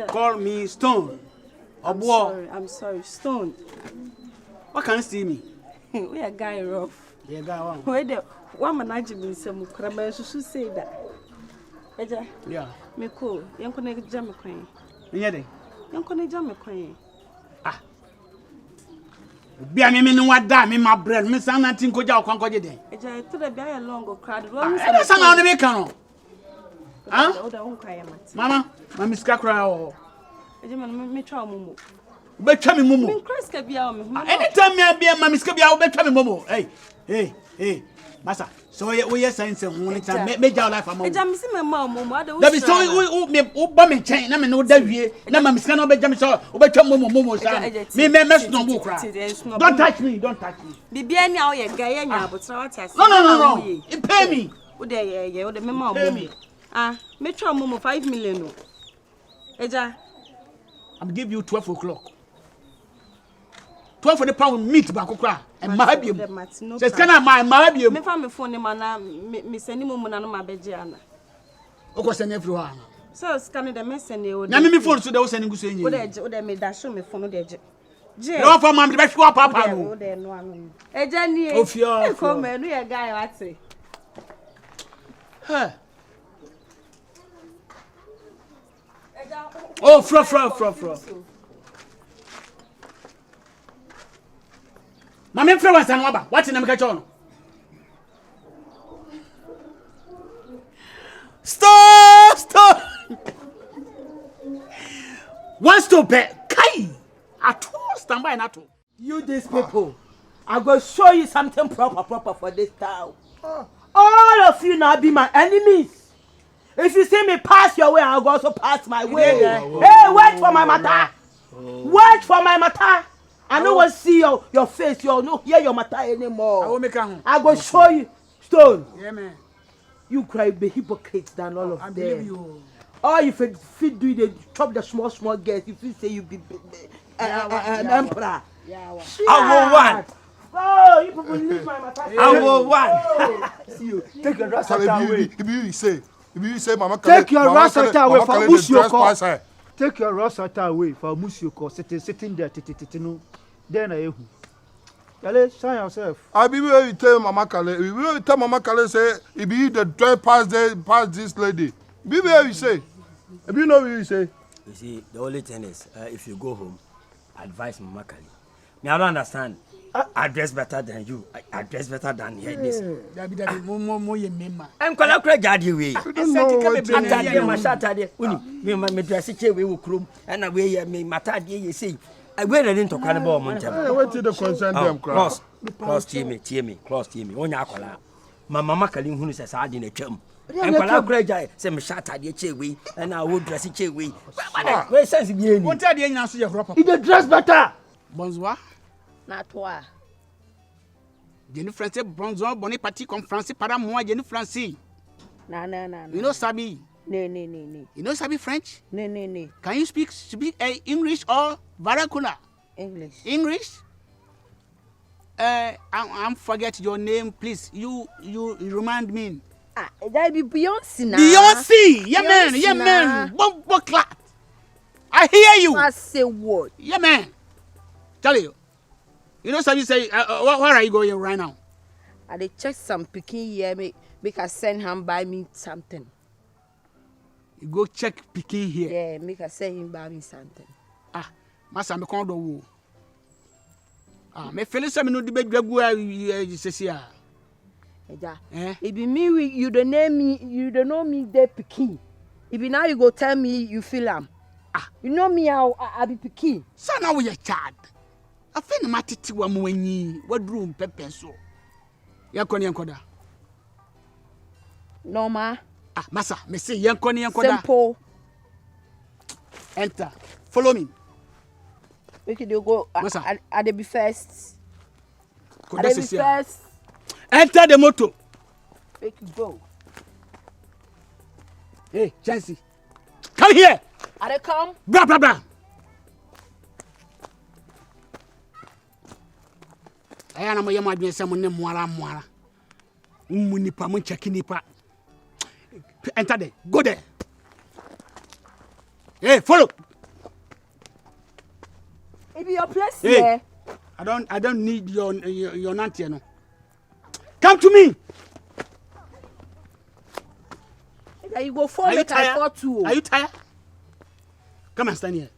Call me Stone. I'm sorry, Stone. What can you see me? We are guy rough. Yeah, guy one. Wait there. One man me some crabbe should say that. Eja. Yeah. Me cool. Young connect jam queen. Yeah, they. Young connect jam queen. Ah. Be a me no wada me my bread. Me san nothing ko ja okwan ko je den. Eja to the be a long go crowd. I san na me kan no. Huh? Mama, mama skakra o. Eja man me twa mumu. Be twa me mumu. Me cross ka bia o me. Anytime me bia mama ska bia o be twa me mumu. Hey. Masa, so we yes sense ho ni time me ja life am. Eja me se me ma mumu ada wo. Da be so me ba me chen na me no da wie na mama ska no be jam so o be twa mumu sa. Me no bo kra. Don't touch me. Bibia ni a o ye guy nya abotra what as. No. It pay me. Wo de ye wo de me ma mumu. Me try mumu 5 million no. Eja, I'm give you 12 o'clock. 12 for the pound meat back okra and mahabium. Just can I my mahabium? Me fa me phone ma na me send mumu na no ma beje ana. O ko send everyone. So scan the me send e o. Na me phone so dey o send nguso yin. O de me da show me phone de je. No for mam de be hwa papa no. O de no anu. Eja ni e. Ofia. Ko me no ye guy what? Huh. Oh, fro. Mama fro wan san waba. What na me ka cho? Stop. One stop kai. At all stand by na to. You these people. I go show you something proper for this town. All of you now be my enemies. If you see me pass your way, I'll also pass my way. Hey, wait for my matter. Wait for my matter. I don't want to see your face. You don't hear your matter anymore. I go show you. Stone. Yeah, man. You cry be hypocrites than all of them. Believe you. Or if you fit do the chop the small girls, if you say you be an emperor. I will one. Oh, you people leave my matter. I will one. See you. Take your rascal away. If you say Mama take your rascal away for Musioko. Take your rascal away for Musioko. Sitting there, no. Then I Yale, shine yourself. I be will tell Mama Kale. We will tell Mama Kale say if you the drive past this lady. Be where you say. If you know what you say. You see, the only thing is, if you go home, advise Mama Kale. Me, I don't understand. I dress better than you. I dress better than this. Dabi mo ye mema. I'm calling crack daddy way. I don't know what you Atade ma shatade. Uni me dress che we wo krom. And na we me matade ye say. I wear ready to call about montem. What did the concern them cross? Cross tear me. Onya akola. Ma Mama Kale hunu se sa ade na twam. I'm calling crack jai say me shatade che we. And I would dress che we. We sense bi eni. What ade nyina so ye proper. He dress better. Bonsoir. Na toi. Jenny français bonjour bonne partie comme français para moi Jenny français. Na. You know sabi? Ne. You know sabi French? Ne. Can you speak English or vernacular? English. I'm forget your name please. You remind me. That be Beyonce na. Beyonce. Yeah man. Bomb clat. I hear you. I say what? Yeah man. Tell you. You know, somebody say, where are you going right now? I dey check some picking here, make I send him buy me something. You go check picking here. Yeah, make I send him buy me something. Master, me come do. Me feel say me no di be dwagu sesi a. Eja. It be me you don't know me dey picking. It be now you go tell me you feel am. You know me how I be picking. So now we a child. I feel matiti wa mwenyi wadrum pepe so. Yankoni yankoda. Normal. Massa, me say yankoni yankoda. Simple. Enter. Follow me. We could go at the be first. Enter the motor. We could go. Hey, Chancy. Come here. Are they come? Blah. Ayana mo yema adwen sem ne moara nipa mo check nipa enter there, go there. Hey, follow. It be your place Hey, here. I don't need your nanty, no. Come to me. You go for me, I for two. Are you tired? Come and stand here.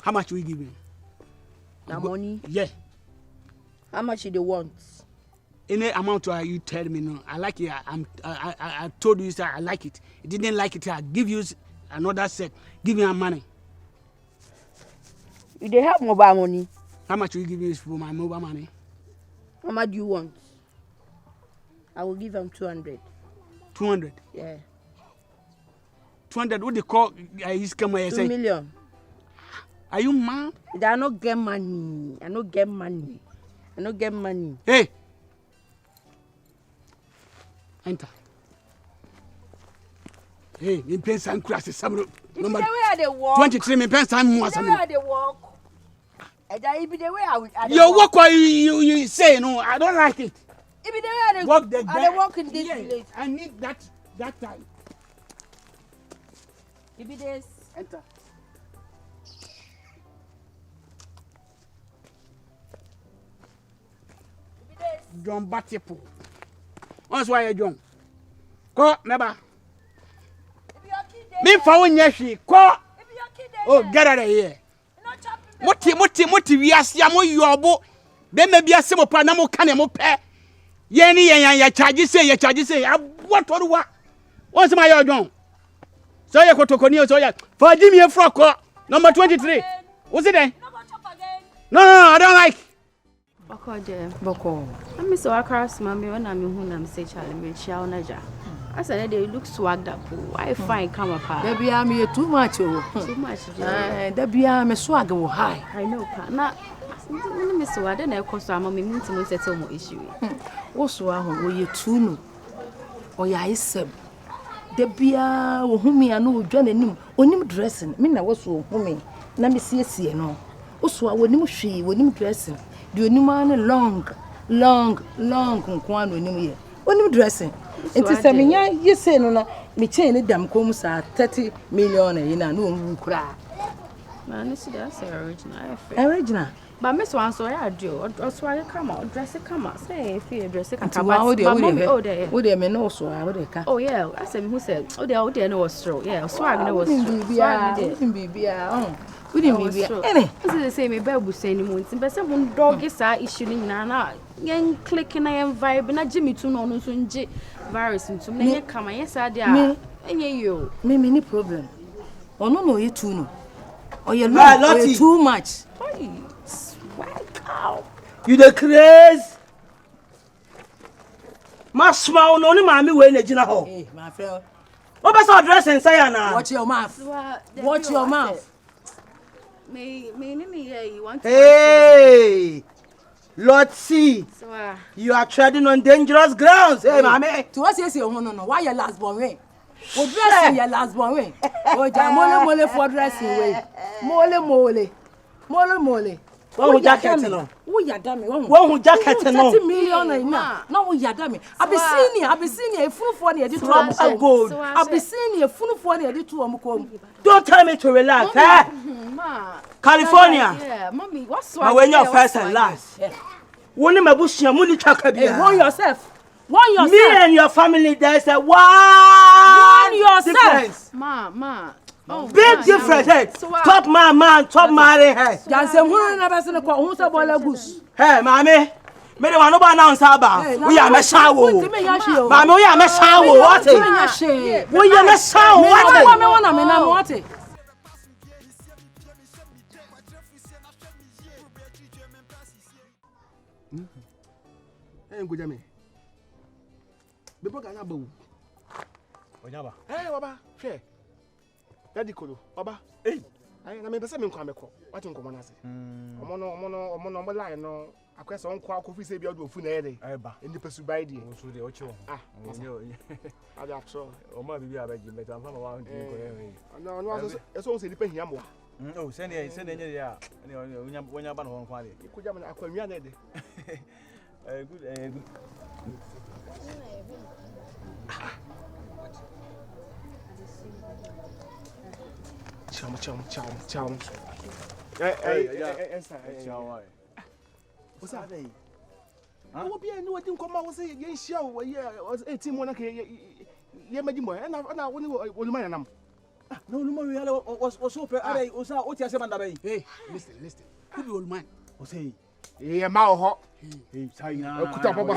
How much will you give me? The money? Yeah. How much do you want? Any amount you tell me no. I like it. I told you that I like it. You didn't like it. I give you another set. Give me money. You dey have mobile money. How much will you give me for my mobile money? How much do you want? I will give them 200. 200. Yeah. 200. What they call? Is come where 2 million. Are you mad? I not get money. I not get money. I not get money. Hey. Enter. Hey, me pen some crash some number 23 me pen some more some. Where they walk? It be the way I Your walk why you say no, I don't like it. It be the way I walk the walk in this village. I need that time. It be this. Enter. John Batipo. Once why you John? Ko meba. Me fa wonya hwe ko. Oh, get out of here. Moti wiase ya mo yobo. Be ma biase mo pa na mo ka ne mo pe. Ye ni ya charge say abotoruwa. Once my you John. So you kotokoni so ya. For Jimmy Froko number 23. What's it then? No, I don't like. Boko. I miss our cars, mammy, when I'm in whom I'm say Charlie, me chow naja. I said they look swagged up. I find come apart. There be me too much. Too much. There be me swag high. I know, pa. Now, Miss Ward, and I cost our mammy mean to settle more issue. Also, I you too no. Or ya is sub. There be whom me I know John and him, on him dressing. Me, I was so homey. Na me see no. Also, I would him she, when him dressing. Do you man long kwano nim ye onim dressing enti se menya ye say no na me chain dam kom sa 30 million e na no nkura man this is original but miss one so ya do also I come out dress it come out say if you dress it can come out oh there me no so I would ka oh yeah I said who said oh there no was straw yeah swag no was bibia we didn't be any. This is the same Bible saying months. But some dog is issue in Nana. Young clicking and vibe and a Jimmy to no virus into me. Come, yes, I did. And you, me, any problem. Or no, you too no. Or you love too much. Wow. You the craze. My smile, no, mammy, when a dinner hall. Hey, my friend. What was our dress and say, Anna? Watch your mouth. Watch your mouth. Hey, Lord C, you are treading on dangerous grounds. Hey, mammy. To us, yes, no. Why your last born way? What dressing your last born way? Oh, mole for dressing way. Mole. One who jacket no. Who ya dame? One who jacket no. 30 million na. No who ya dame. Abyssinia, full for near the two gold. Abyssinia, full for near the two omkom. Don't tell me to relax, eh? California. Yeah, mommy, what's wrong? When you're first and last. One in my bush, your money chakabi. Warn yourself. Me and your family, there's a one yourself. Ma. Oh, big difference, hey. Top man, top marry, hey. Jansen, who never seen a call, who's a boiler goose? Hey, mammy. Me dey want no ba announce aba. We are me shawo. Mama, we are me shawo. What? We are me shawo. What? Me wanna me na what? Hey, Ngujame. Bebo ganya ba wu. Onyaba. Hey, baba, share. Daddy Kolo, baba. Hey. Ai na me pese me nkwa meko. What nkomo na se. Omo line no. Akwese on kwa kofi se bia do ofu na yede. Eba. Eni pesu bai die. Osu de ochi wo. Ah. Ada afso. Omo bibi abaji meta mfa ma wa nti ko ye. No aso eso se lipa hia mo. Oh, send nye ya. Ni onya ba no ho kwa de. Ikuja me akwanwia na de. Good. What's that? What be no didn't come out say yen show yeah 18 months yeah majimo and I won man am. No we was so I was what you say man da hey Listen. who be old man? O say yeah ma ho. Hey China. Kuta papa.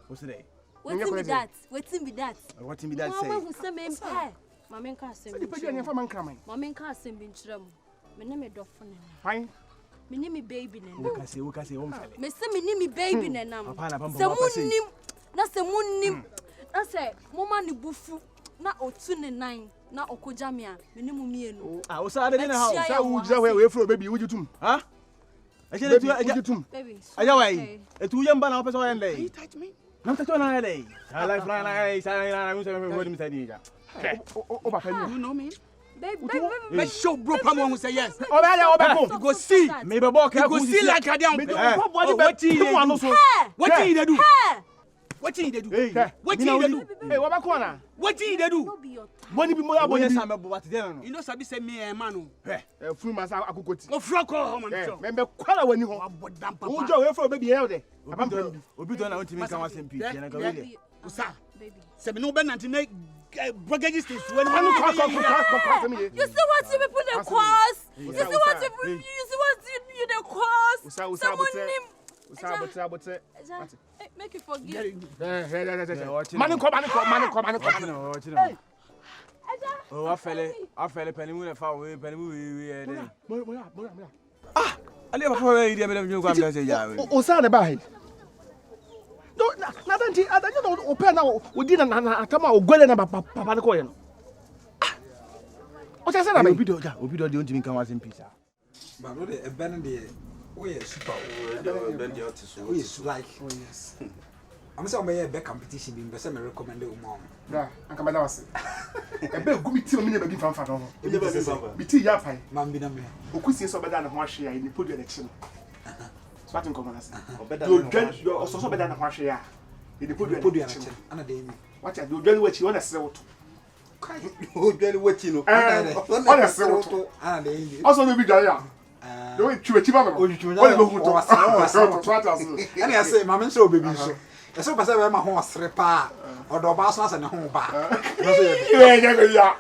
What's today? Wetin be that? Wetin be that say? Mama who say me pay. Mama nka asem. Di pedi anya fa man kraman. Mama nka asem bi nkyerɛ mu. Me ne me dɔfo ne. Fine. Me ne me baby ne. We can say on fele. Me say me ne me baby ne nam. Se munnim. Na se munnim. Na se mama ne bufu na otu ne nan na okoja me a me ne mu mienu. Ah, o sa de na how? Say wo jira we fro baby wo jitum. Ha? Eje tu jitum. Baby. Aja wai. Etu yamba na opesa wa yende. You touch me. Nam ta chona yende. I like flying like I mu se me hold me say ni ja. O ba fa You know me? Baby. Show bro pam who say yes. Oba You go see. Me be boy ka go see like I dey. What you dey do? Wetin you dey do? Wetin you dey do? Hey, what about corner? Wetin you dey do? No be your time. Money be more abonye Yes, I'm about to tell you. You know sabi say me man o. free masa akukoti. O fro ko man so. Me be kwala wani ho. Abodam papa. Wo jo we fro baby here de. Obi don na wantimi kan wasem pi na ka we. Usa. Baby. Se me no be nanti make bagage stage when Anu man kwa me. You see what you people dey cause? You see what you dey cause? Someone name. Usa. Make you forget. Mani ko. Hey. Oh, I fell penny when I found we penny we Ah, I never for we dey me go am say ya. Usa na ba. No, na danti, adanyo no open na odi na atama ogwele na papa ne ko ye no. Ah. O say na ba. Obi do dey ontimi kan wasem pizza. But no dey e ben dey we super ben dey out so. We is like. Oh yes. I'm say we be competition bi say me recommend o mom. Da, anka bada wase. E be gumi ti me be fanfa no. Be fanfa. Bi ti ya pai. Man bi na me. Okusie so beda na ho ahwe ya ni podium na chi no. What in common as? You also better than what she are. In the podium, ana dey me. What you do what you want to say what? O dwele what you know. Ana say what? Ana dey. Also no be there. Do it to achieve am. What go to? Ana ya say mama nso obebi nso. Eso pese we ma ho osre pa. Odo ba so asa ne ho ba. No say ya.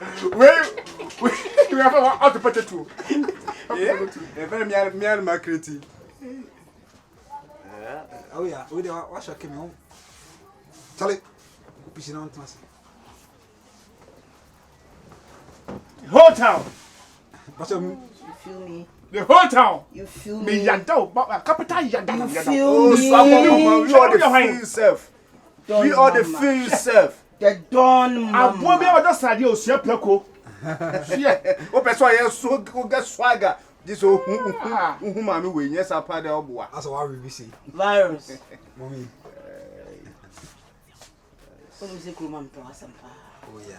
We have out to put it to. Yeah. E very me ma creative. Oh yeah, we dey wash your came home. Charlie, pushing on class. Whole town. But You feel me? The whole town. You feel Me me? yanda, capital yanda. You feel me? We all the feel self. We all the feel self. The dawn I won't be mama. able to study o sia pleko. Yeah. O person here so get swagger. This who mama we yes apa de oboa. that's what we see. Virus. Mommy. What was it, Kuman Prasampa? Oh yeah.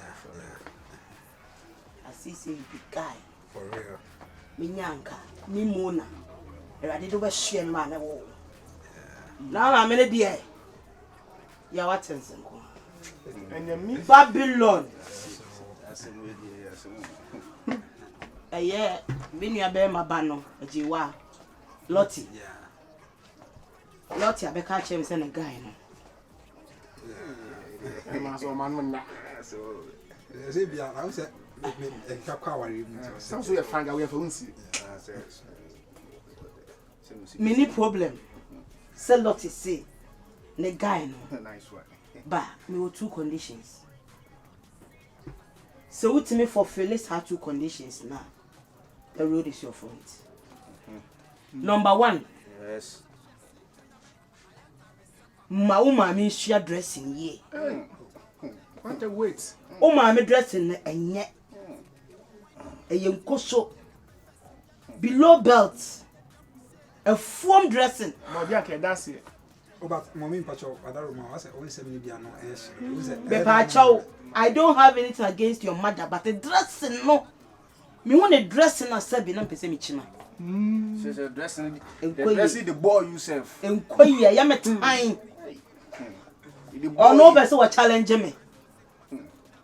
I see you big guy. For real. Minyanka, Mimuna. I did over share man. Now I'm in a dear. Yeah, what's in Babylon. Yeah, when you are bear my banner, a jiwa. Lottie. Yeah. Lottie, I be catch him send a guy. So say be I say me kakwa worry. Sounds we find out we have to see. Many problem. Say Lottie say. The guy no. Nice one. But me with two conditions. So with me for Phyllis had two conditions now. The road is your front. Number one. Yes. Ma umami share dressing ye. What a wait. Umami dressing enye. A young koso. Below belt. A form dressing. Modiake that's it. Oh but mommy pacho adaro ma I say only 7 bia no Bepa chow. I don't have anything against your mother, but the dressing no. Me want a dressing as sabi na pese mi chima. So dressing the boy yourself. Enkoye ya me time. Oh no person will challenge me.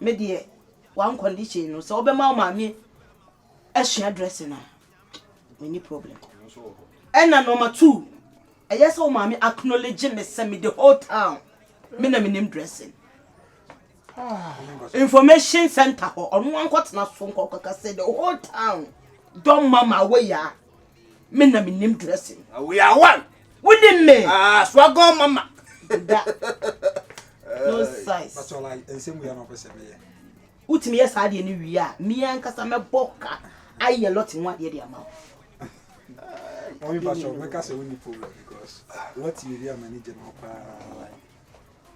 Me dear, one condition no so obema mama ehia dressing na any problem and number 2 yes o mama acknowledge me say me the whole town me na me name dressing information center ho onu ankot na so nkokaka say the whole town don mama we ya me na me name dressing We are one. wouldn't me Swagger mama. no size That's all I say we are not person here. utimi yes ade ni wi a me ankasa me boka aye lot in one dey am Only pastor make us a winning problem because what you are managing like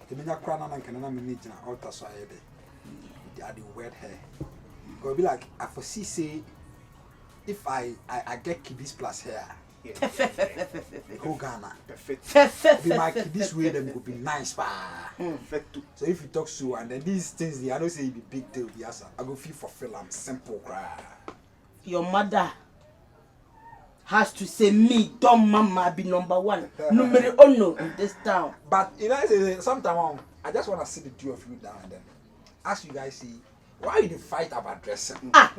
the menya crown and can manage na alter so I the wet hair. Go be like I foresee say if I get kiddies plus hair. Go Ghana. Be my kiddies way them would be nice pa. So if you talk to and then these things I don't say it be big deal the answer. I go feel fulfill I'm simple cry. Your mother has to say me dumb mama be number 1 numero 1 in this town. But you know say sometimes I just want to see the two of you down and then ask you guys see why you fight about dressing. That's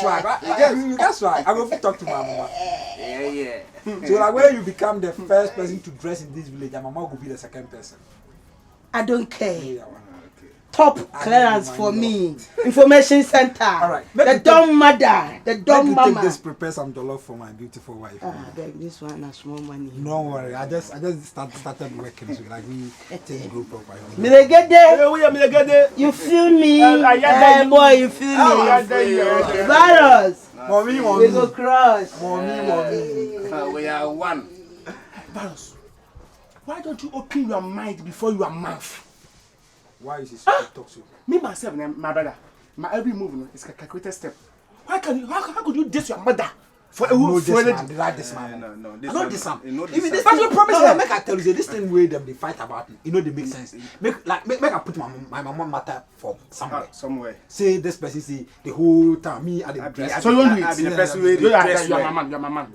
right. That's right. I will talk to my mama. Yeah. So like when you become the first person to dress in this village, and mama will be the second person. I don't care. Top clearance for me. Information center. All right. The dumb mother. The dumb mama. Take this, prepare some jollof for my beautiful wife. This one has small money. No worry. I just started working. So like we take group of my own. You feel me? Boy, you feel me? Virus. Mommy. We go crush. Mommy. We are one. Baros, why don't you open your mind before your mouth? Why is this talk so? Me myself, my brother, my every move is a calculated step. How could you diss your mother for a No, for this man, they like this man. No, I know this man. No, Even this But thing, you promise no, her. make I tell you, this thing way them they fight about it. You know they make sense. Make I put my mama matter for somewhere. Say this person say the whole time me at the dress. So you want to do it? I be the person where You they dress are well. my man.